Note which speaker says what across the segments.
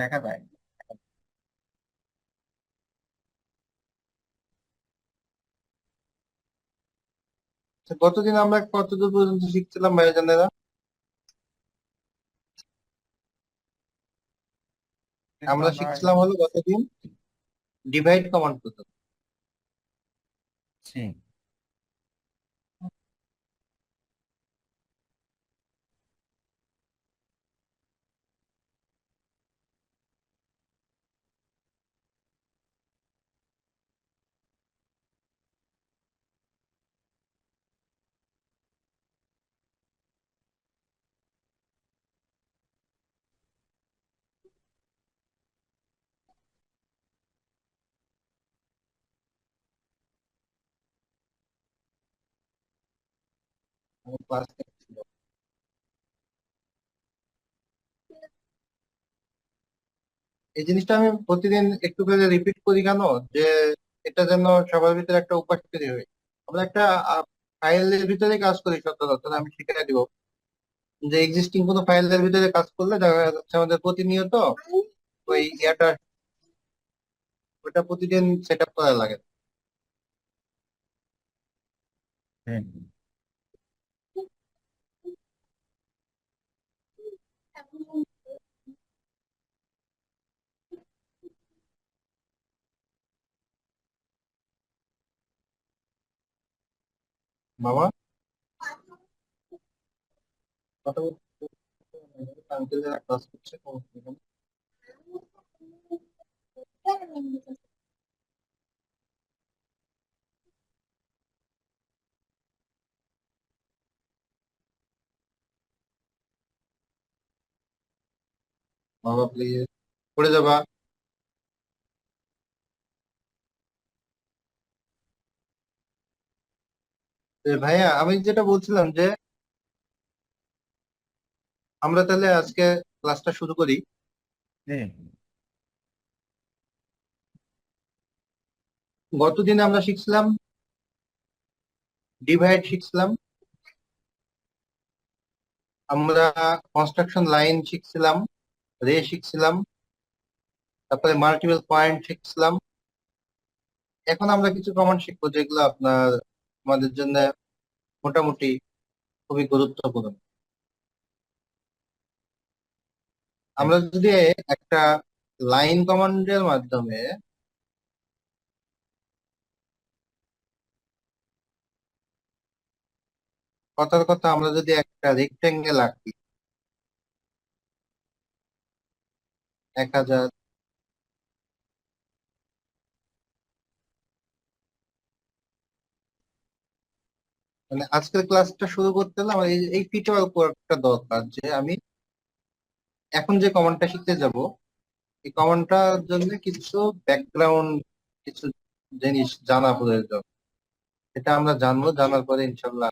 Speaker 1: দেখা যায়।
Speaker 2: তো গতদিন আমরা কতদূর পর্যন্ত শিখছিলাম ভাইজানেরা?
Speaker 1: কিন্তু
Speaker 2: আমরা
Speaker 1: আমরা
Speaker 2: শিখছিলাম হলো গতদিন ডিভাইড কমান্ড পদ্ধতি।
Speaker 1: জি।
Speaker 2: ক্লাস ছিল, এই জিনিসটা আমি প্রতিদিন একটু করে রিপিট করি কেন, যে এটা যেন সবার ভিতরে একটা অভ্যাস তৈরি হয়। আমরা একটা ফাইলের ভিতরে কাজ করি সচরাচর, আমি শিখিয়ে দিব যে এক্সিস্টিং কোনো ফাইলের ভিতরে কাজ করলে দেখা যাচ্ছে আমাদের প্রতিনিয়ত ওই ইয়াটা, ওটা প্রতিদিন সেট আপ করা লাগে।
Speaker 1: হুম।
Speaker 2: বাবা কথা বলতে, আঙ্কেলের ক্লাস করছে বাবা প্লিজ পড়ে যাবা। তো ভাইয়া আমি যেটা বলছিলাম যে আমরা তাহলে আজকে ক্লাসটা শুরু করি।
Speaker 1: জি।
Speaker 2: গতদিন আমরা শিখছিলাম ডিভাইড শিখছিলাম, আমরা কনস্ট্রাকশন লাইন শিখছিলাম, রে শিখছিলাম, তারপরে মাল্টিপল পয়েন্ট শিখছিলাম। এখন আমরা কিছু কমান্ড শিখবো যেগুলো আপনার আমাদের জন্য মোটামুটি খুবই গুরুত্বপূর্ণ। আমরা যদি একটা লাইন কমান্ডের মাধ্যমে কথার কথা আমরা যদি একটা রেক্টেঙ্গেল আঁকি 1000, মানে আজকের ক্লাসটা শুরু করতে হলে আমার এই ফিচার উপর একটা দরকার, যে আমি এখন যে কমান্ডটা শিখতে যাব এই কমান্ডটার জন্য কিছু ব্যাকগ্রাউন্ড, কিছু জিনিস জানা প্রয়োজন। এটা আমরা জানবো, জানার পরে ইনশাল্লাহ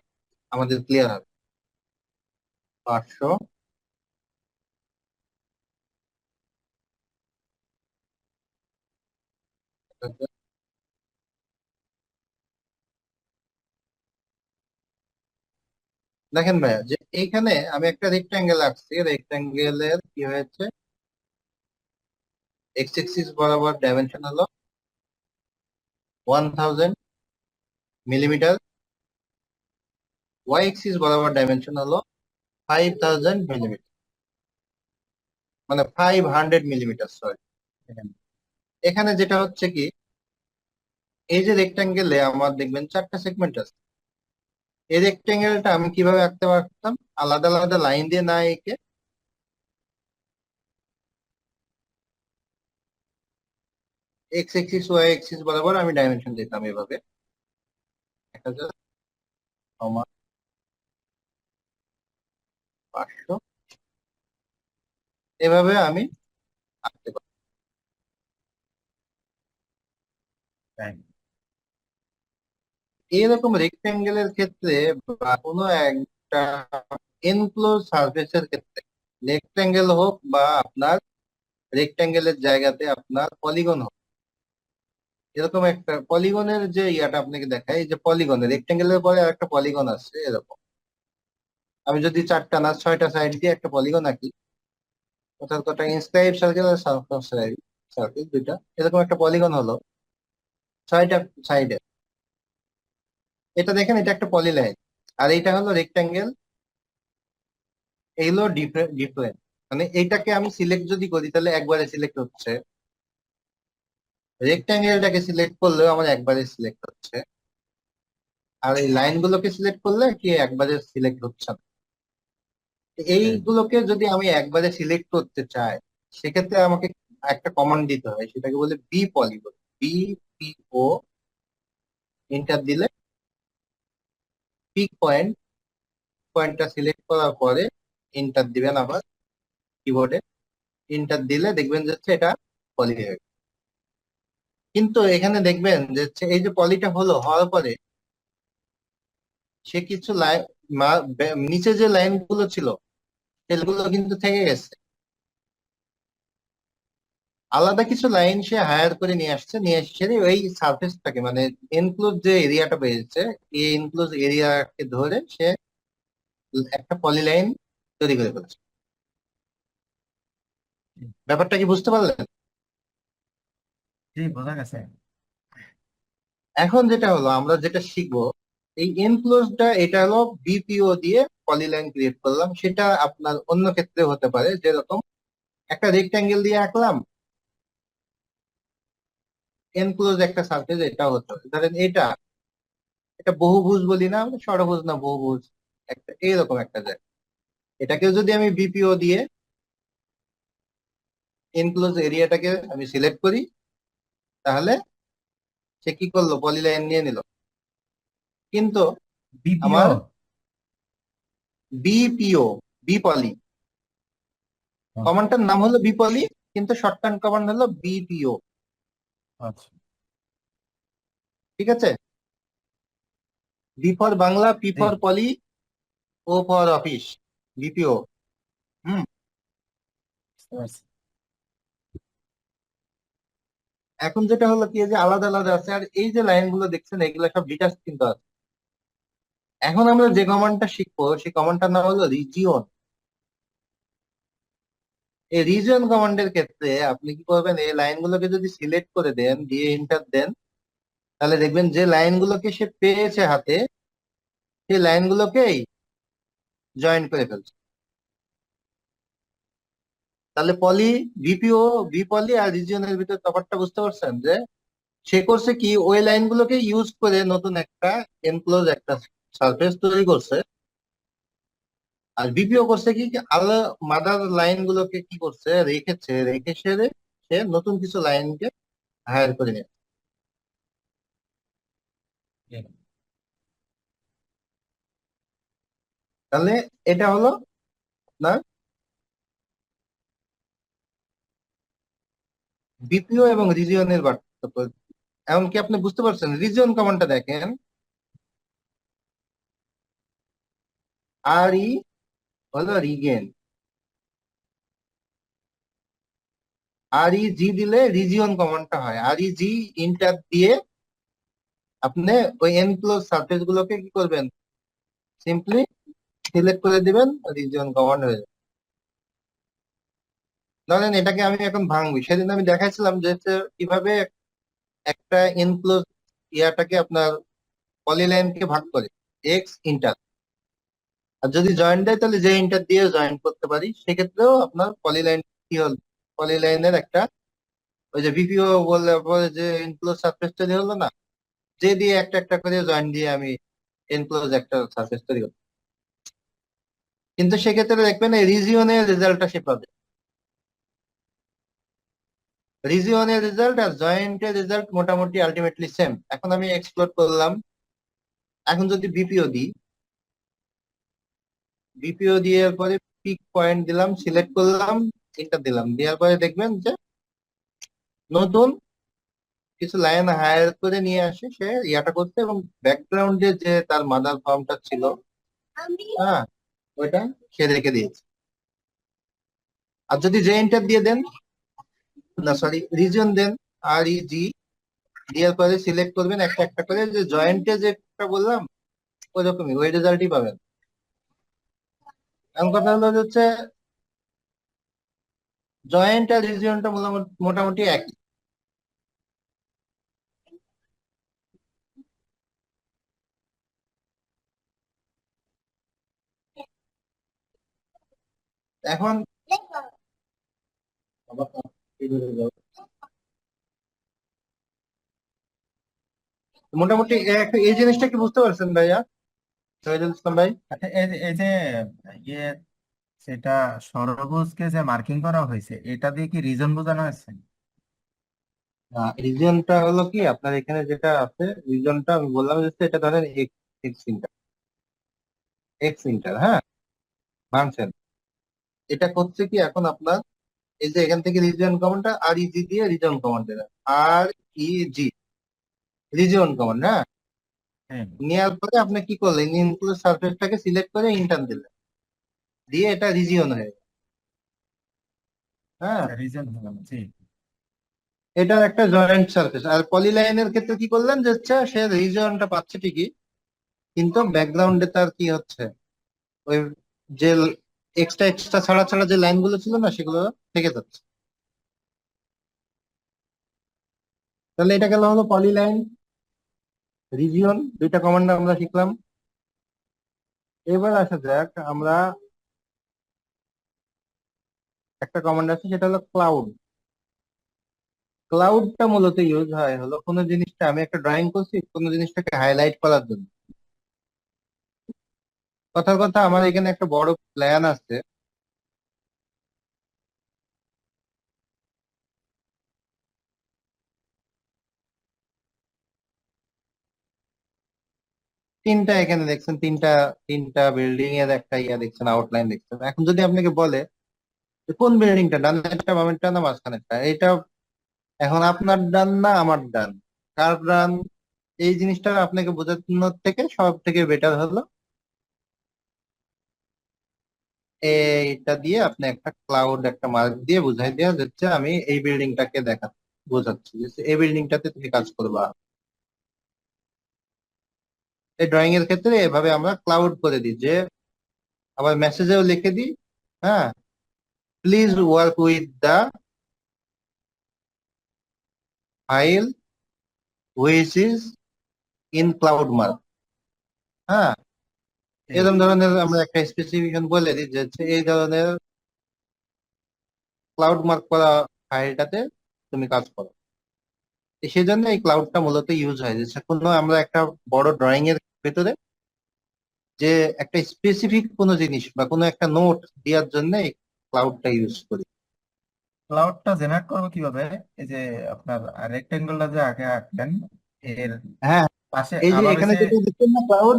Speaker 2: আমাদের ক্লিয়ার হবে। 500, দেখেন ভাইয়া যে এইখানে আমি একটা রেক্টাঙ্গেল আঁকছি, রেক্টাঙ্গেলের কি হয়েছে, এক্স এক্সিস বরাবর ডাইমেনশন হলো 1000 মিলিমিটার, ওয়াই এক্সিস বরাবর ডাইমেনশন হলো 5000 মিলিমিটার, মানে 500 মিলিমিটার, সরি।
Speaker 1: হুম।
Speaker 2: এখানে যেটা হচ্ছে কি, এই যে রেক্টাঙ্গেলে আমার দেখবেন 4টা সেগমেন্ট আছে। এই রেক্টাঙ্গেলটা আমি কিভাবে আঁকতে পারতাম, আলাদা আলাদা লাইন দিয়ে না এঁকে এক্স এক্সিস ওয়াই এক্সিস বরাবর আমি ডাইমেনশন দিতাম এভাবে 1000, 500, এভাবে আমি আঁকতে পারি।
Speaker 1: তাই।
Speaker 2: এইরকম রেক্টেঙ্গেলের ক্ষেত্রে বা কোনো একটা এনক্লোজ সারফেসের ক্ষেত্রে, রেক্টেঙ্গেল হোক বা আপনার রেক্টেঙ্গেলের জায়গাতে আপনার পলিগন হোক, এরকম একটা পলিগনের যে ইয়াটা আপনাকে দেখায়, এই যে পলিগনের রেক্টেঙ্গেলের পরে আর একটা পলিগন আছে এরকম, আমি যদি 4টা না 6টা সাইড দিয়ে একটা পলিগন আঁকি, অর্থাৎ কটা ইনস্ক্রাইব সার্কেল আর সার্কেল সার্কেল দুইটা, এরকম একটা পলিগন হলো 6টা সাইডে। এটা দেখেন, এটা একটা পলিলাইন, আর এইটা হলো রেক্টাঙ্গেল, এইগুলো ডিফারেন্ট। মানে এইটাকে আমি সিলেক্ট যদি করি তাহলে একবারে সিলেক্ট হচ্ছে, রেক্টাঙ্গেলটাকে সিলেক্ট করলেও আমার একবারে সিলেক্ট হচ্ছে, আর এই লাইন গুলোকে সিলেক্ট করলে কি একবারে সিলেক্ট হচ্ছে না। এইগুলোকে যদি আমি একবারে সিলেক্ট করতে চাই, সেক্ষেত্রে আমাকে একটা কমান্ড দিতে হয়, সেটাকে বলে বি পলি বলে, BPO। এন্টার দিলে পিক পয়েন্টটা সিলেক্ট করার পরে এন্টার দিবেন আবার কিবোর্ডে। এন্টার দিলে দেখবেন যে হচ্ছে এটা পলি হয়ে গেছে। কিন্তু এখানে দেখবেন যে হচ্ছে এই যে পলিটা হওয়ার পরে সে কিছু লাইন, নিচে যে লাইন গুলো ছিল সেগুলো কিন্তু থেকে গেছে। আলাদা কিছু লাইন সে হায়ার করে নিয়ে আসছে, নিয়ে এসে ওই সার্ফেসটাকে মানে এনক্লোজ যে এরিয়াটা পেয়েছে, এই এনক্লোজ এরিয়াকে ধরে সে একটা পলিলাইন তৈরি করে ফেলেছে। ব্যাপারটা কি বুঝতে পারলেন?
Speaker 1: জি, বোঝা গেছে।
Speaker 2: এখন যেটা হলো, আমরা যেটা শিখবো, এই এনক্লোজটা এটা হলো BPO দিয়ে পলিলাইন ক্রিয়েট করলাম। সেটা আপনার অন্য ক্ষেত্রে হতে পারে, যেরকম একটা রেক্টাঙ্গেল দিয়ে আঁকলাম, এনক্লোজ একটা সার্ফেস, এটা হতো ধরেন এটা এটা বহুভুজ বলি না আমরা, ষড়ভুজ না বহুভুজ, একটা এইরকম একটা যায়। এটাকেও যদি আমি BPO দিয়ে এনক্লোজ এরিয়াটাকে আমি সিলেক্ট করি, তাহলে সে কি করলো, পলিলাইন নিয়ে নিল। কিন্তু
Speaker 1: বিপিও।
Speaker 2: আমার BPO, বি পলি, কমান্ডটার নাম হলো বিপলি, কিন্তু শর্টকাট কমান্ড হলো BPO।
Speaker 1: আচ্ছা।
Speaker 2: ঠিক আছে? B for Bangla, P
Speaker 1: G.
Speaker 2: For poly, O for office, BPO। হুম।
Speaker 1: বুঝতে পারছি।
Speaker 2: এখন যেটা হলো কি, এই যে আলাদা আলাদা আছে, আর এই যে লাইন গুলো দেখছেন এগুলো সব ডিটাচ কিন্তু আছে। এখন আমরা যে কমান্ডটা শিখবো সেই কমান্ডটার নাম হলো রিজিওন। এই রিজিয়ন কমান্ডের ক্ষেত্রে আপনি কি করবেন, এই লাইনগুলোকে যদি সিলেক্ট করে দেন, দিয়ে এন্টার দেন, তাহলে দেখবেন যে লাইনগুলোকে সে পেয়েছে হাতে, সেই লাইনগুলোকেই জয়েন করে ফেলছে। তাহলে BPO, বি পলি আর রিজিয়নের ভিতরে তফাৎটা বুঝতে পারছেন? যে সে করছে কি, ওই লাইনগুলোকে ইউজ করে নতুন একটা এনক্লোজ একটা সারফেস তৈরি করছে। আর BPO করছে কি, আলাদা মাদার লাইন গুলোকে কি করছে, রেখে সে নতুন কিছু লাইনকে হায়ার করে নিয়ে।
Speaker 1: জি।
Speaker 2: তাহলে এটা হলো আপনার BPO এবং রিজিয়নের পার্থক্য। এমনকি আপনি বুঝতে পারছেন, রিজিয়ন কমান্ডটা দেখেন, RE হলো রিগেন, REG দিলে রিজিয়ন কমান্ডটা হয়। REG ইন্টার দিয়ে আপনি ওই এনক্লোজ সারফেস গুলোকে কি করবেন, সিম্পলি সিলেক্ট করে দিবেন, রিজিয়ন কমান্ড হয়ে যাবে। ধরেন এটাকে আমি এখন ভাঙবি, সেদিন আমি দেখাইছিলাম যে হচ্ছে কিভাবে একটা এনক্লোজ ইয়াটাকে আপনার পলিলাইনকে ভাগ করে, এক্স ইন্টার। আর যদি জয়েন্ট দেয় তাহলে যে ইন্টার দিয়ে জয়েন করতে পারি, সেক্ষেত্রেও আপনার পলিলাইন কি হল, পলিলাইনের একটা ওই যে BPO বললে পরে যে এনক্লোজ সারফেস তৈরি হলো না, যে দিয়ে একটা একটা করে জয়েন দিয়ে আমি এনক্লোজ একটা সারফেস তৈরি করবো। কিন্তু সেক্ষেত্রে দেখবেন এই রিজিয়নের রেজাল্টটা সে পাবে, রিজিয়নের রেজাল্ট আর জয়েন্টের রেজাল্ট মোটামুটি আলটিমেটলি সেম। এখন আমি এক্সপ্লোর করলাম, এখন যদি BPO দিয়ে পরে পিক পয়েন্ট দিলাম, সিলেক্ট করলাম, এটা দিলাম, দেওয়ার পরে দেখবেন যে নতুন কিছু লাইন হায়ার করে নিয়ে আসে সে ইয়াটা করতে, এবং ব্যাকগ্রাউন্ডে যে তার মাদার ফর্মটা ছিল, হ্যাঁ, ওইটা সে রেখে দিয়েছে। আর যদি যে এন্টার দিয়ে দেন, না সরি, রিজন দেন, REG দেওয়ার পরে সিলেক্ট করবেন একটা একটা করে, যে জয়েন্টে যেটা বললাম ওইরকমই ওই রেজাল্টই পাবেন। এখন কথা হলো যে হচ্ছে জয়েন্ট আর রিজিয়নটা মোটামুটি একই। এখন মোটামুটি এই জিনিসটা কি বুঝতে পারছেন ভাইয়া, শহীদুল ইসলাম ভাই?
Speaker 1: আচ্ছা, এই যে ইয়ে সেটা ষড়ভুজকে যে মার্কিং করা হয়েছে এটা দিয়ে কি রিজন বোঝানো হয়েছে?
Speaker 2: রিজনটা হলো কি, আপনার এখানে যেটা আছে রিজনটা আমি বললাম যে এটা ধরেন x x inter, x inter, হ্যাঁ, ভাঙছেন। এটা করছে কি এখন আপনার, এই যে এখান থেকে রিজন কমান্ডটা আর ইজি দিয়ে রিজন কমান্ড দেবেন, আর ই জি, রিজন কমান্ড, হ্যাঁ।
Speaker 1: হ্যাঁ,
Speaker 2: নেওয়ার পরে আপনি কি করলেন, ইনক্লুড সারফেসটাকে সিলেক্ট করে ইন্টার দিলেন, দিয়ে এটা রিজিয়ন হয়ে গেল, হ্যাঁ।
Speaker 1: রিজন হলো না, জি।
Speaker 2: এটার একটা জয়েন্ট সারফেস। আর পলিলাইনের ক্ষেত্রে কি করলেন, যে হচ্ছে সে রিজিয়নটা পাচ্ছে ঠিকই, কিন্তু ব্যাকগ্রাউন্ডে তার কি হচ্ছে, ওই যে এক্সট্রা এক্সট্রা ছাড়া ছাড়া যে লাইন গুলো ছিল না, সেগুলো থেকে যাচ্ছে। তাহলে এটা গেল হলো পলিলাইন, রিজিয়ন, দুইটা কমান্ড আমরা শিখলাম। এবার আসা যাক, আমরা একটা কমান্ড আছে সেটা হলো ক্লাউড। ক্লাউডটা মূলত ইউজ হয় হলো কোনো জিনিসটা, আমি একটা ড্রয়িং করছি কোনো জিনিসটাকে হাইলাইট করার জন্য। কথার কথা, আমার এখানে একটা বড় প্ল্যান আছে, তিনটা এখানে দেখছেন, তিনটা তিনটা বিল্ডিং এর একটা ইয়া দেখছেন, আউটলাইন দেখছেন। এখন যদি আপনাকে বলে যে কোন বিল্ডিংটা, ডানেরটা বামেরটা না মাঝখানেরটা, এটা এখন আপনার ডান না আমার ডান, কার ডান, এই জিনিসটা আপনাকে বোঝানোর থেকে সব থেকে বেটার হলো এইটা দিয়ে আপনি একটা ক্লাউড, একটা মার্ক দিয়ে বুঝাই দেওয়া যাচ্ছে, আমি এই বিল্ডিংটাকে বোঝাচ্ছি যে এই বিল্ডিংটাতে তুমি কাজ করবা। এই ড্রয়িং এর ক্ষেত্রে এভাবে আমরা ক্লাউড করে দিই, যে আবার মেসেজেও লিখে দিই, হ্যাঁ, please work with the file which is in cloud mark, হ্যাঁ।
Speaker 1: ঠিক।
Speaker 2: এরকম ধরনের আমরা একটা স্পেসিফিকেশন বলে দিই যে হচ্ছে এই ধরনের ক্লাউড মার্ক করা ফাইলটাতে তুমি কাজ করো। সেই জন্য এই ক্লাউডটা মূলত ইউজ হয়, যে কোনো আমরা একটা বড় ড্রয়িং এর ভেতরে যে একটা স্পেসিফিক কোনো জিনিস বা কোনো একটা নোট দেওয়ার জন্য এই ক্লাউডটা ইউজ করি।
Speaker 1: ক্লাউডটা জেনারেট করবো কিভাবে? এই যে আপনার রেক্টেঙ্গলটা যে আগে আঁকলেন এর
Speaker 2: হ্যাঁ,
Speaker 1: পাশে
Speaker 2: এই যে
Speaker 1: আবার
Speaker 2: এখানে
Speaker 1: হচ্ছে।
Speaker 2: যেটা দেখছেন না ক্লাউড,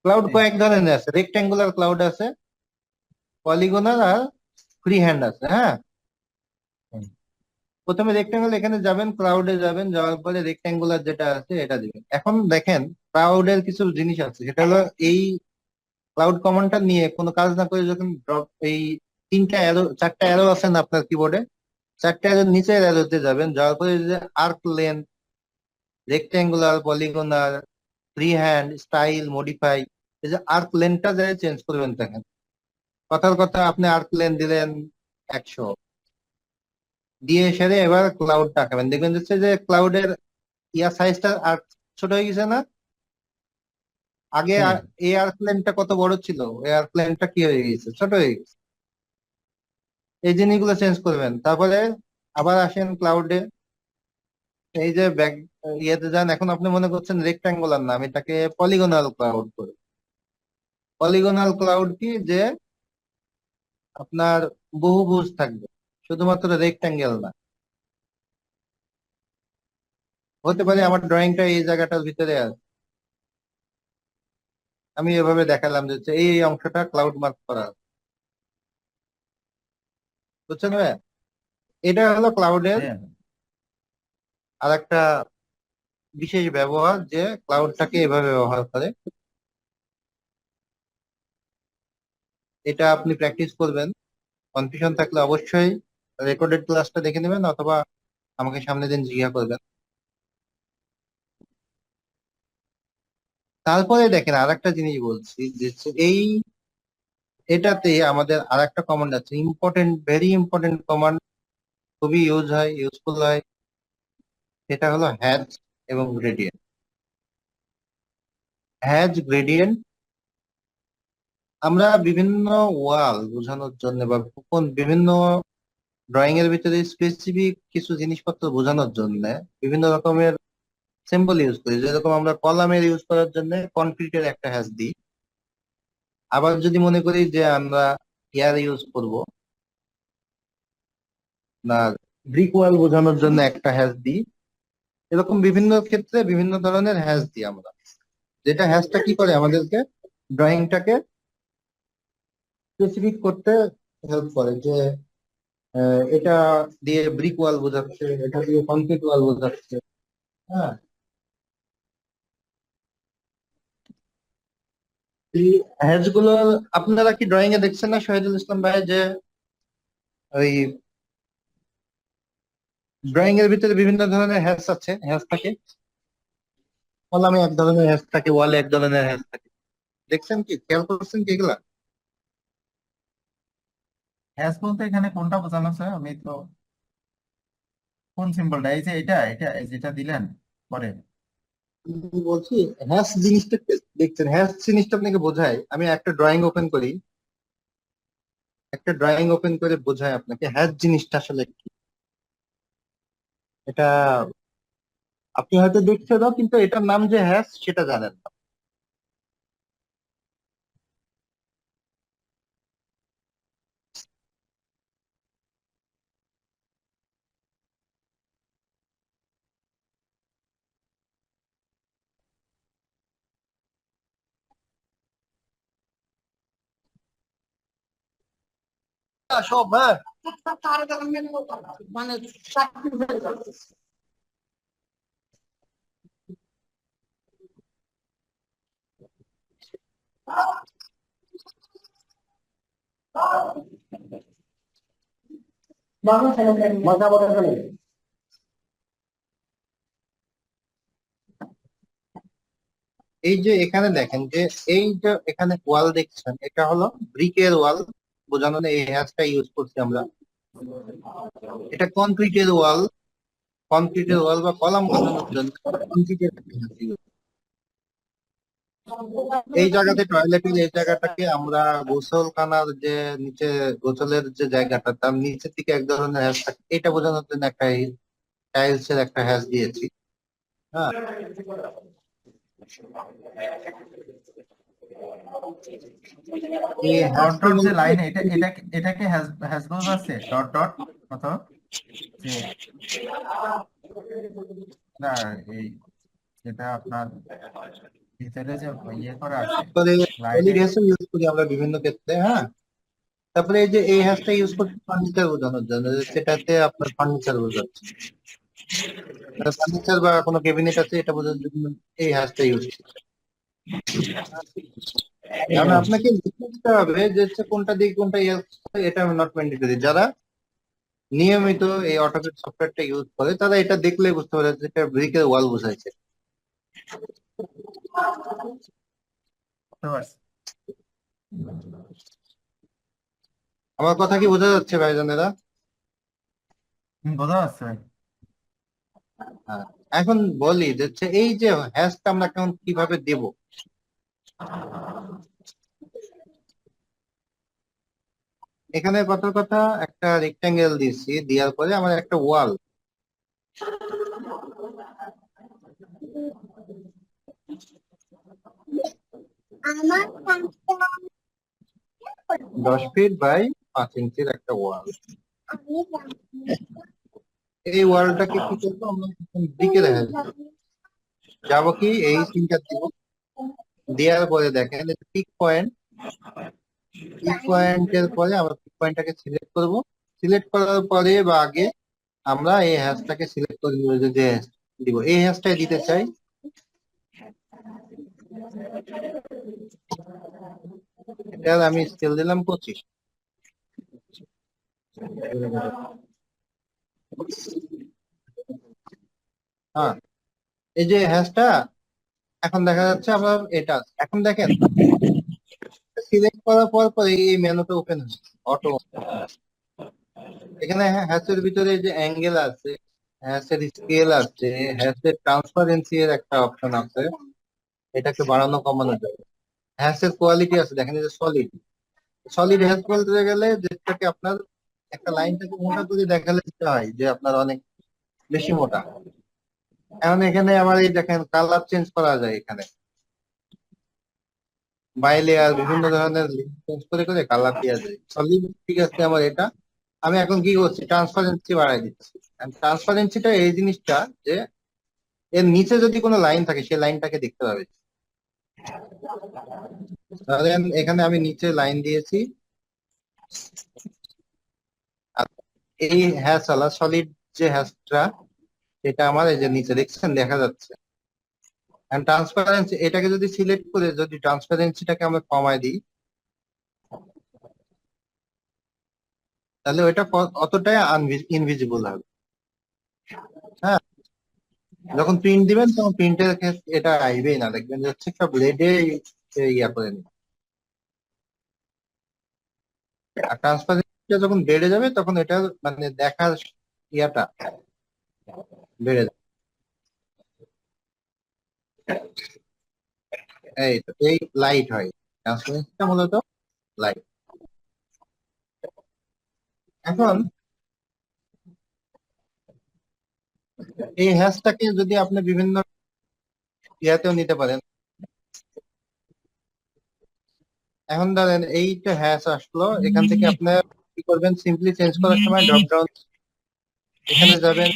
Speaker 2: ক্লাউড
Speaker 1: জি।
Speaker 2: কয়েক ধরনের আছে, রেক্ট্যাঙ্গুলার ক্লাউড আছে, পলিগনাল আর ফ্রি হ্যান্ড আছে, হ্যাঁ।
Speaker 1: হুম,
Speaker 2: প্রথমে রেক্ট্যাঙ্গেল এখানে যাবেন, ক্লাউডে যাবেন, যাওয়ার পরে রেক্ট্যাঙ্গুলার যেটা আছে এটা দিবেন। এখন দেখেন ক্লাউডের কিছু জিনিস আছে, সেটা হলো এই ক্লাউড কমান্ডটা নিয়ে কোনো কাজ না করে যখন ড্রপ, এই তিনটা অ্যারো, চারটা অ্যারো আছে না আপনার কিবোর্ডে, চারটা অ্যারো নিচের অ্যারোতে যাবেন, যাওয়ার পরে যে arc length, rectangular, polygonal, free hand, style, modify, এই যে আর্ক লেন্থটা যায় চেঞ্জ করবেন। দেখেন কথার কথা, আপনি আর্ক লেন্থ দিলেন 100, দিয়ে সেরে এবার ক্লাউডটা আঁকাবেন, দেখবেন হচ্ছে যে ক্লাউডের ইয়ার সাইজটা আর ছোট হয়ে গেছে না। আগে
Speaker 1: জি।
Speaker 2: এই এয়ারপ্লেনটা কত বড় ছিল, এয়ারপ্লেনটা কি হয়ে গেছে, ছোট হয়ে গেছে। এই জিনিসগুলো চেঞ্জ করবেন। তারপরে আবার আসেন ক্লাউডে, এই যে ব্যাক ইয়েতে যান, এখন আপনি মনে করছেন রেক্টাঙ্গুলার, নাম এটাকে পলিগনাল ক্লাউড করে। পলিগনাল ক্লাউড কি, যে আপনার বহুভুজ থাকবে, শুধুমাত্র রেক্টাঙ্গেল না। হতে পারে আমার ড্রয়িংটা এই জায়গাটার ভিতরে আছে, আমি এভাবে দেখালাম যে হচ্ছে এই অংশটা ক্লাউড মার্ক করা আছে। বুঝছেন ভাই? এটা হলো ক্লাউডের
Speaker 1: হ্যাঁ,
Speaker 2: আর একটা বিশেষ ব্যবহার, যে ক্লাউডটাকে এভাবে ব্যবহার করে। এটা আপনি প্র্যাকটিস করবেন। কনফিউশন থাকলে অবশ্যই রেকর্ডেড ক্লাসটা দেখে নেবেন, অথবা আমাকে সামনের দিন জিজ্ঞাসা করবেন। তারপরে দেখেন আর একটা জিনিস বলছি, যে হচ্ছে এই এটাতে আমাদের আর একটা কমান্ড আছে, ইম্পর্টেন্ট, ভেরি ইম্পর্টেন্ট কমান্ড, খুবই ইউজফুল হয়। সেটা হলো হ্যাজ এবং গ্রেডিয়েন্ট। হ্যাজ, গ্রেডিয়েন্ট, আমরা বিভিন্ন ওয়াল বোঝানোর জন্য বা বিভিন্ন ড্রয়িং এর ভিতরে স্পেসিফিক কিছু জিনিসপত্র বোঝানোর জন্য বিভিন্ন রকমের সিম্বল ইউজ করি। যেরকম আমরা কলামের ইউজ করার জন্য কনক্রিটের একটা হ্যাশ দিই। আবার যদি মনে করি যে আমরা ইয়ার ইউজ করব না, ব্রিক ওয়াল বোঝানোর জন্য একটা হ্যাশ দিই। এরকম বিভিন্ন ক্ষেত্রে বিভিন্ন ধরনের হ্যাশ দিই আমরা, যেটা হ্যাশটা কি করে আমাদেরকে ড্রয়িংটাকে স্পেসিফিক করতে হেল্প করে, যে এটা দিয়ে ব্রিক ওয়াল বোঝাচ্ছে, এটা দিয়ে কনক্রিট ওয়াল বোঝাচ্ছে। হ্যাঁ, এই হ্যাশ গুলো আপনারা কি ড্রয়িং এ দেখছেন না শহীদুল ইসলাম ভাই, যে ওই ড্রয়িং এর ভিতরে বিভিন্ন ধরনের হ্যাশ আছে, হ্যাশ থাকে, কলামে এক ধরনের হ্যাশ থাকে, ওয়ালে এক ধরনের হ্যাশ থাকে। দেখছেন কি, খেয়াল করছেন কি এগুলা?
Speaker 1: হ্যাশ বলতে এখানে কোনটা বোঝানো হচ্ছে? আমি তো কোন সিম্বলটা, এই যে এটা এটা এই যেটা দিলেন পরে?
Speaker 2: আমি বলছি হ্যাশ জিনিসটা দেখছেন, হ্যাশ জিনিসটা আপনাকে বোঝায়। আমি একটা ড্রয়িং ওপেন করি, একটা ড্রয়িং ওপেন করে বোঝায় আপনাকে হ্যাশ জিনিসটা আসলে কি। এটা আপনি হয়তো দেখছেনও, কিন্তু এটার নাম যে হ্যাশ সেটা জানেন না। সব, হ্যাঁ। মানে এই যে এখানে দেখেন যে এই যে এখানে ওয়াল দেখছেন, এটা হলো ব্রিকের ওয়াল বোঝানো, এই হ্যাশটা ইউজ করছি আমরা। এটা কনক্রিটের ওয়াল বা কলাম বোঝানোর জন্য কনক্রিটের এই জায়গাতে, টয়লেটের এই জায়গাটাকে আমরা গোসলখানার যে নিচে, গোসলের যে জায়গাটা তার নিচের দিকে এক ধরনের হ্যাশ থাকে, এটা বোঝানোর জন্য একটা টাইলস এর একটা হ্যাশ দিয়েছি। হ্যাঁ, এই
Speaker 1: ডট
Speaker 2: হ্যাশটার
Speaker 1: ডট যে
Speaker 2: মধ্যে
Speaker 1: লাইন, এটা এটা এটাকে হ্যাশ হ্যাশ বোঝাচ্ছে, ডট ডট মতো যে, না, এই যেটা আপনার ভিতরে যে ইয়ে করা আছে
Speaker 2: তারপরে
Speaker 1: লাইনে।
Speaker 2: সলিড হ্যাশও ইউজ করি আমরা বিভিন্ন ক্ষেত্রে। হ্যাঁ, তারপরে এই যে এই হ্যাশটা ইউজ করছি ফার্নিচার বোঝানোর জন্য, যে সেটাতে আপনার ফার্নিচার বোঝাচ্ছে, ফার্নিচার বা কোনো ক্যাবিনেট আছে এটা বোঝানোর জন্য এই হ্যাশটা ইউজ করছি। কারণ আপনাকে লিখে দিতে হবে যে হচ্ছে কোনটা দিয়ে কোনটা ইউজ করে, এটা নট ম্যান্ডেটরি। যারা নিয়মিত এই অটোক্যাড সফটওয়্যারটা ইউজ করে তারা এটা দেখলেই বুঝতে পারে যে এটা ব্রিকের ওয়াল বোঝাইছে।
Speaker 1: বুঝতে পারছি।
Speaker 2: আমার কথা কি বোঝা যাচ্ছে ভাইজানেরা?
Speaker 1: বোঝা যাচ্ছে ভাই।
Speaker 2: হ্যাঁ, এখন বলি যে হচ্ছে এই যে হ্যাশটা আমরা এখন কিভাবে দেব। এখানে কথার কথা, একটা রেক্টাঙ্গেল দিয়েছি, দেওয়ার পরে আমার একটা ওয়াল,
Speaker 3: আমার
Speaker 2: 10 ফিট বাই 5 ইঞ্চির একটা ওয়াল।
Speaker 3: আমি
Speaker 2: এই ওয়ালটাকে কি করবো আমরা, দিকে দেখা যাবো কি এই সিনটা দিব। দেওয়ার পরে দেখেন পিক পয়েন্টের পরে আমরা পিক পয়েন্টটাকে সিলেক্ট করব। সিলেক্ট করার পরে বা আগে আমরা এই হ্যাশটাকে সিলেক্ট করে নিব, যে দিব এই হ্যাশটাই দিতে চাই। এটার আমি স্কেল দিলাম 25। হ্যাঁ, এই যে হ্যাশটা এখন দেখা যাচ্ছে আমরা এটা, এখন দেখেন সিলেক্ট করার পর পরে এই মেনুটা ওপেন হচ্ছে অটো। এখানে হ্যাশের ভিতরে যে অ্যাঙ্গেল আছে, হ্যাশের স্কেল আছে, হ্যাশের ট্রান্সপারেন্সি এর একটা অপশন আছে, এটাকে বাড়ানো কমানো যাবে। হ্যাশের কোয়ালিটি আছে, দেখেন এই যে সলিড, সলিড হ্যাশ বলতে গেলে যেটাকে আপনার একটা লাইনটাকে মোটা করে দেখালে যেটা হয় যে আপনার অনেক বেশি মোটা। এখন এখানে আমার এই দেখেন কালার চেঞ্জ করা যায়, এখানে বাই লেয়ার বিভিন্ন ধরনের চেঞ্জ করে করে কালার দেওয়া যায়। সলিড ঠিক আছে আমার এটা। আমি এখন কি করছি, ট্রান্সপারেন্সি বাড়াই দিচ্ছি। ট্রান্সপারেন্সিটা এই জিনিসটা যে এর নিচে যদি কোনো লাইন থাকে সেই লাইনটাকে দেখতে পাবে। ধরেন এখানে আমি নিচে লাইন দিয়েছি, আর এই হ্যাশ আলা সলিড যে হ্যাশটা এটা আমার এই যে নিচে দেখছেন দেখা যাচ্ছে। ট্রান্সপারেন্সি এটাকে যদি সিলেক্ট করে যদি ট্রান্সপারেন্সিটাকে আমরা কমায় দিই, তাহলে ওইটা অতটাই ইনভিজিবল হবে। হ্যাঁ, যখন প্রিন্ট দিবেন তখন প্রিন্টের এটা আইবেই না, দেখবেন যে হচ্ছে সব রেডে ইয়া করে নিবে। আর ট্রান্সপারেন্সিটা যখন বেড়ে যাবে তখন এটা মানে দেখার ইয়াটা বেড়ে যাবে। এই তো এই লাইট হয়, ট্রান্সপারেন্সিটা মূলত লাইট। এখন এই হ্যাশটাকে যদি আপনি বিভিন্ন ইয়াতেও নিতে পারেন। এখন ধরেন এইটা হ্যাশ আসলো, এখান থেকে আপনার কি করবেন, সিম্পলি চেঞ্জ করার সময় ড্রপ ডাউন এখানে যাবেন,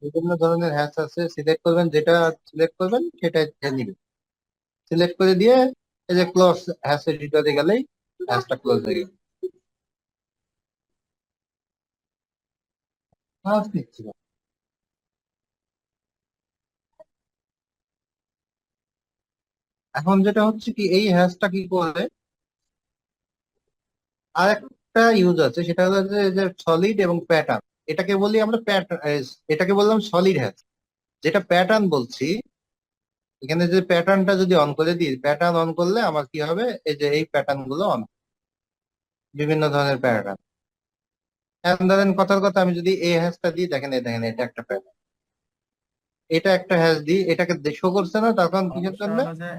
Speaker 2: বিভিন্ন ধরনের হ্যাশ আছে, সিলেক্ট করবেন, যেটা সিলেক্ট করবেন সেটা নিবেন। সিলেক্ট করে দিয়ে এই যে ক্লোজ হ্যাশ এডিটরে গেলেই হ্যাশটা ক্লোজ হয়ে গেল। হ্যাশ নিচ্ছি না। এখন যেটা হচ্ছে কি, এই হ্যাশটা কি করে আর একটা ইউজ আছে, সেটা হলো যে সলিড এবং প্যাটার্ন। এটাকে বলি আমরা প্যাটার্ন, এটাকে বললাম সলিড হ্যাশ। যেটা প্যাটার্ন বলছি, এখানে যে প্যাটার্নটা যদি অন করে দিই, প্যাটার্ন অন করলে আমার কি হবে, এই যে এই প্যাটার্ন গুলো অন, বিভিন্ন ধরনের প্যাটার্ন। এখন ধরেন কথার কথা আমি যদি এই হ্যাশটা দিই, দেখেন এই দেখেন এটা একটা প্যাটার্ন, এটা একটা হ্যাশ দিই, এটাকে শো করছে না, তখন কিসের
Speaker 1: সমস্যা
Speaker 2: জন্য
Speaker 1: হলো যে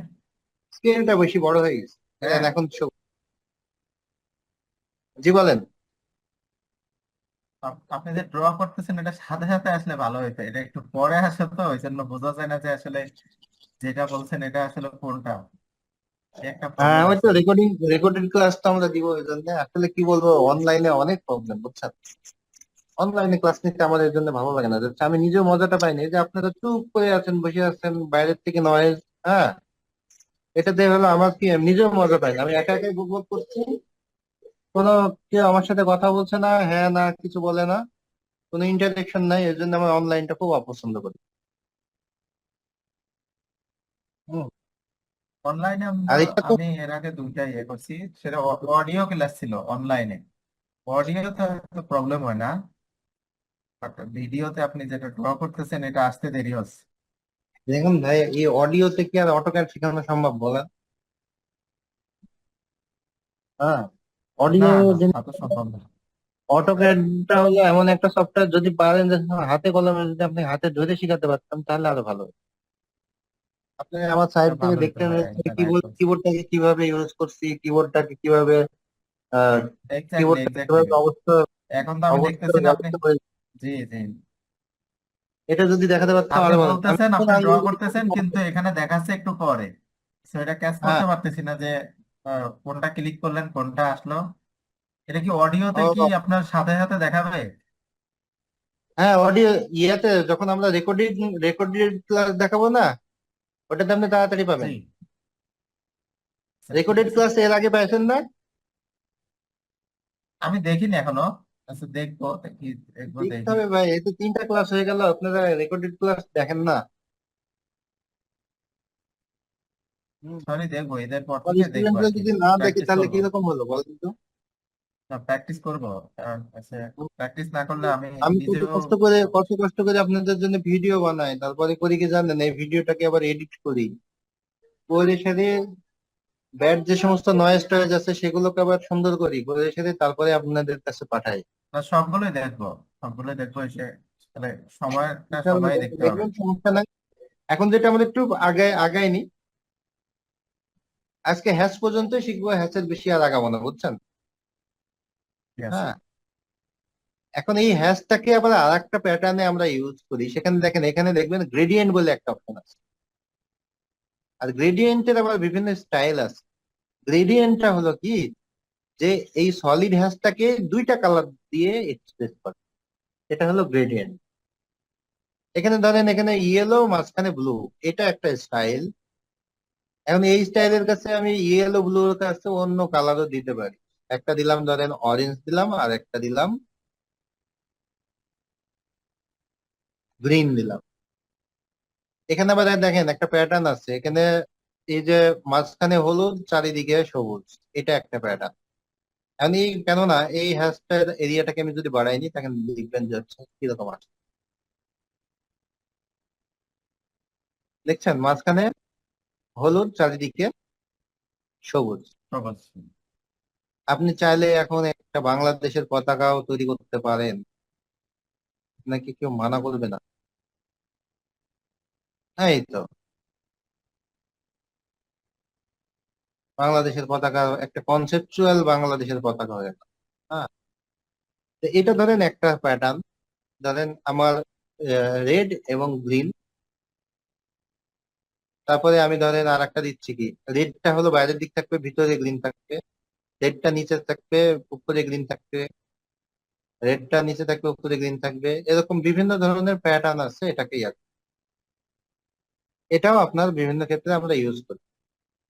Speaker 2: স্ক্রিনটা বেশি বড় হয়ে গেছে। দেখেন
Speaker 1: হ্যাঁ,
Speaker 2: এখন শো। জি বলেন।
Speaker 1: আপনি যে ড্র করতেছেন এটা সাথে সাথে আসলে ভালো হইতো, এটা একটু পরে আসে তো ওই জন্য বোঝা যায় না যে আসলে যেটা বলছেন এটা আসলে কোনটা। এই একটা
Speaker 2: হ্যাঁ,
Speaker 1: প্রবলেম
Speaker 2: ওই তো
Speaker 1: আছে।
Speaker 2: রেকর্ডেড ক্লাস তো আমরা দিব, এই জন্য আসলে কি বলবো, অনলাইনে অনেক প্রবলেম বুঝছেন। অনলাইনে ক্লাস নিতে আমার এর জন্য ভালো লাগে না, যে আমি নিজেও মজাটা পাইনি, এই যে আপনারা চুপ করে আছেন, বসে আছেন, বাইরের থেকে নয়েজ, হ্যাঁ, এটাতে হলো আমার কি, আমি নিজেও মজা পাই না, আমি একা একাই বুক করছি, কোনো কেউ আমার সাথে কথা বলছে না, হ্যাঁ না কিছু বলে না, কোনো ইন্টারেকশন নাই, এর জন্য আমি অনলাইনটা খুব অপছন্দ করি। হুম।
Speaker 1: অনলাইনে
Speaker 2: আর এটা তো
Speaker 1: আমি এর আগে দুইটাই ইয়ে করছি, সেটা অডিও ক্লাস ছিল অনলাইনে। অডিওতে তো প্রবলেম হয় না, বাট ভিডিওতে আপনি যেটা ড্র করতেছেন এটা আসতে দেরি হচ্ছে।
Speaker 2: দেখুন ভাই, এই অডিওতে কি আর অটোক্যাড শেখানো সম্ভব বলেন? হ্যাঁ,
Speaker 1: না
Speaker 2: অডিও,
Speaker 1: না, তা তো সম্ভব না।
Speaker 2: অটোক্যাডটা হলো এমন একটা সফটওয়্যার, যদি পারেন যে হাতে কলমে যদি আপনি হাতে ধরে শিখাতে পারতাম তাহলে আরো ভালো হতো। আপনি আমার সাইড
Speaker 1: এটা
Speaker 2: থেকে
Speaker 1: ভালোই তো
Speaker 2: দেখতেন
Speaker 1: হয়, একটা গাইড
Speaker 2: কিবোর্ড,
Speaker 1: করছে।
Speaker 2: কিবোর্ডটাকে কিভাবে ইউজ করছি, কিবোর্ডটাকে কিভাবে আহ
Speaker 1: এক্স্যাক্টলি
Speaker 2: কিবোর্ডটাকে
Speaker 1: এক্স্যাক্টলি।
Speaker 2: কিভাবে অবস্থা
Speaker 1: এখন তো আমি
Speaker 2: অবস্থা
Speaker 1: দেখতেছি না আপনি,
Speaker 2: ব্যবস্থা করে,
Speaker 1: জি জি,
Speaker 2: এটা যদি দেখাতে পারতাম
Speaker 1: আপনি
Speaker 2: আরো ভালো হতো। আমি
Speaker 1: বলতেছেন
Speaker 2: যখন
Speaker 1: আপনি ড্র
Speaker 2: আঙুল দিয়ে
Speaker 1: করতেছেন কিন্তু এখানে দেখাচ্ছে একটু পরে, তো এটা ক্যাচ
Speaker 2: হ্যাঁ,
Speaker 1: করতে পারতেছি না যে কোনটা ক্লিক করলেন কোনটা আসলো। এটা কি অডিওতে কি
Speaker 2: ও,
Speaker 1: আপনার সাথে সাথে দেখাবে?
Speaker 2: হ্যাঁ অডিও, ইয়েতে যখন আমরা রেকর্ডেড ক্লাস দেখাবো না, ওটাতে আপনি তাড়াতাড়ি
Speaker 1: জি,
Speaker 2: পাবেন।
Speaker 1: আচ্ছা, ঠিক
Speaker 2: রেকর্ডেড
Speaker 1: আছে।
Speaker 2: ক্লাস এর আগে পাইছেন না?
Speaker 1: আমি দেখিনি এখনো, আচ্ছা দেখবো, দেখি দেখবো
Speaker 2: দেখতে
Speaker 1: দেখি।
Speaker 2: হবে ভাই, এই তো 3টা ক্লাস হয়ে গেল, আপনারা রেকর্ডেড ক্লাস দেখেন না।
Speaker 1: আমি দেখবো, এদের পর থেকে দেখবো
Speaker 2: স্টুডেন্টরা
Speaker 1: আর কি,
Speaker 2: যদি না দেখে
Speaker 1: প্র্যাকটিস
Speaker 2: তাহলে
Speaker 1: করবো।
Speaker 2: কিরকম হলো বলেন তো?
Speaker 1: প্র্যাকটিস করবো, কারণ প্র্যাকটিস না করলে আমি
Speaker 2: আমি
Speaker 1: নিজেও
Speaker 2: কত কষ্ট করে আপনাদের জন্য ভিডিও বানাই, তারপরে করি কি জানেন, এই ভিডিওটাকে আবার এডিট করি, করে সেরে ব্যাড যে সমস্ত নয়েজ টয়েজ আছে সেগুলোকে আবার সুন্দর করি করে সেরে তারপরে আপনাদের কাছে পাঠাই।
Speaker 1: না, সবগুলোই দেখবো এসে, তাহলে সময়টা
Speaker 2: ইনশাআল্লাহ
Speaker 1: সবাই দেখতে পাবে।
Speaker 2: দেখবেন, সমস্যা নাই। এখন যেটা আমরা একটু আগাইনি, আজকে হ্যাশ পর্যন্তই শিখবো, হ্যাশের বেশি আর আগাবো না, বুঝছেন?
Speaker 1: ঠিক আছে।
Speaker 2: হ্যাঁ, এখন এই হ্যাশটাকে আবার আর একটা প্যাটার্নে আমরা ইউজ করি। সেখানে দেখেন, এখানে দেখবেন গ্রেডিয়েন্ট বলে একটা অপশন আছে। আর গ্রেডিয়েন্টের আবার বিভিন্ন স্টাইল আছে। গ্রেডিয়েন্টটা হলো কি, যে এই সলিড হ্যাশটাকে দুইটা কালার দিয়ে এক্সপ্রেস করে, এটা হলো গ্রেডিয়েন্ট। এখানে ধরেন এখানে ইয়েলো মাঝখানে ব্লু, এটা একটা স্টাইল। এখন এই স্টাইলের কাছে আমি ইয়েলো ব্লুর কাছে অন্য কালারও দিতে পারি। একটা দিলাম ধরেন অরেঞ্জ দিলাম, আর একটা দিলাম গ্রিন দিলাম। এখানে আবার দেখেন একটা প্যাটার্ন আছে এখানে, এই যে মাঝখানে হলুদ চারিদিকে সবুজ, এটা একটা প্যাটার্ন। আমি কেননা এই হ্যাশটার এরিয়াটাকে আমি যদি বাড়াই নি, তখন দেখবেন যে হচ্ছে কিরকম আছে। দেখছেন মাঝখানে হলুদ চারিদিকে সবুজ।
Speaker 1: সহজ।
Speaker 2: আপনি চাইলে এখন একটা বাংলাদেশের পতাকাও তৈরি করতে পারেন, নাকি কেউ মানা করবে না? হ্যাঁ, এই তো বাংলাদেশের পতাকা, একটা কনসেপচুয়াল বাংলাদেশের পতাকা হয়ে গেল। হ্যাঁ, তো এটা ধরেন একটা প্যাটার্ন। ধরেন আমার রেড এবং গ্রিন, তারপরে আমি ধরেন আর একটা দিচ্ছি কি, রেডটা হলো বাইরের দিক থাকবে, ভিতরে গ্রিন থাকবে। রেডটা নিচে থাকবে, উপরে গ্রিন থাকবে। রেডটা নিচে থাকবে, উপরে গ্রিন থাকবে। এরকম বিভিন্ন ধরনের প্যাটার্ন আছে, এটাকে এটাও আপনার বিভিন্ন ক্ষেত্রে আমরা ইউজ করি।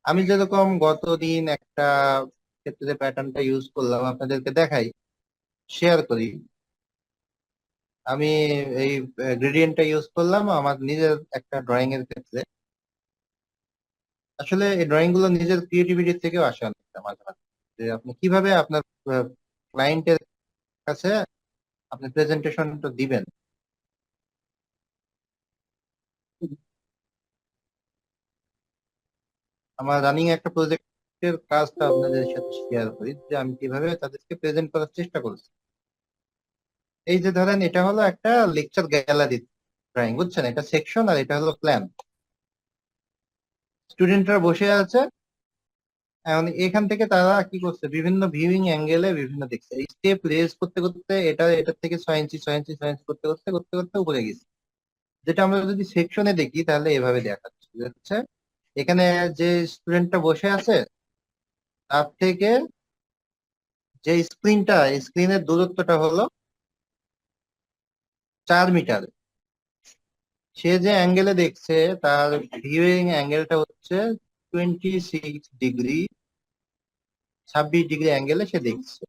Speaker 2: আমি যেরকম গতদিন একটা ক্ষেত্রে প্যাটার্নটা ইউজ করলাম, আপনাদেরকে দেখাই, শেয়ার করি। আমি এই গ্রেডিয়েন্টটা ইউজ করলাম আমার নিজের একটা ড্রয়িং এর ক্ষেত্রে। আসলে এই ড্রয়িং গুলো নিজের ক্রিয়েটিভিটি থেকেও আসে অনেকটা মাঝে মাঝে, যে আপনি কিভাবে আপনার ক্লায়েন্টের কাছে আপনি প্রেজেন্টেশনটা দিবেন। আমার রানিং একটা প্রজেক্টের কাজটা আপনাদের সাথে শেয়ার করি, যে আমি কিভাবে তাদেরকে প্রেজেন্ট করার চেষ্টা করছি। এই যে ধরেন এটা হলো একটা লেকচার গ্যালারি ড্রয়িং, বুঝছেন? এটা সেকশন আর এটা হলো প্ল্যান। স্টুডেন্টরা বসে আছে, এখন এখান থেকে তারা কি করছে, বিভিন্ন ভিউইং অ্যাঙ্গেলে বিভিন্ন দেখছে। এই স্টেপ রেজ করতে করতে এটার থেকে 6 ইঞ্চি 6 ইঞ্চি 6 ইঞ্চি করতে করতে করতে করতে উপরে গেছে। যেটা আমরা যদি সেকশনে দেখি তাহলে এভাবে দেখাচ্ছে যে হচ্ছে এখানে যে স্টুডেন্টটা বসে আছে তার থেকে যে স্ক্রিনের দূরত্বটা হলো 4 মিটার। সে যে অ্যাঙ্গেলে দেখছে তার ভিউইং অ্যাঙ্গেলটা হচ্ছে 26 ডিগ্রি, 26 ডিগ্রি অ্যাঙ্গেলে সে দেখছে।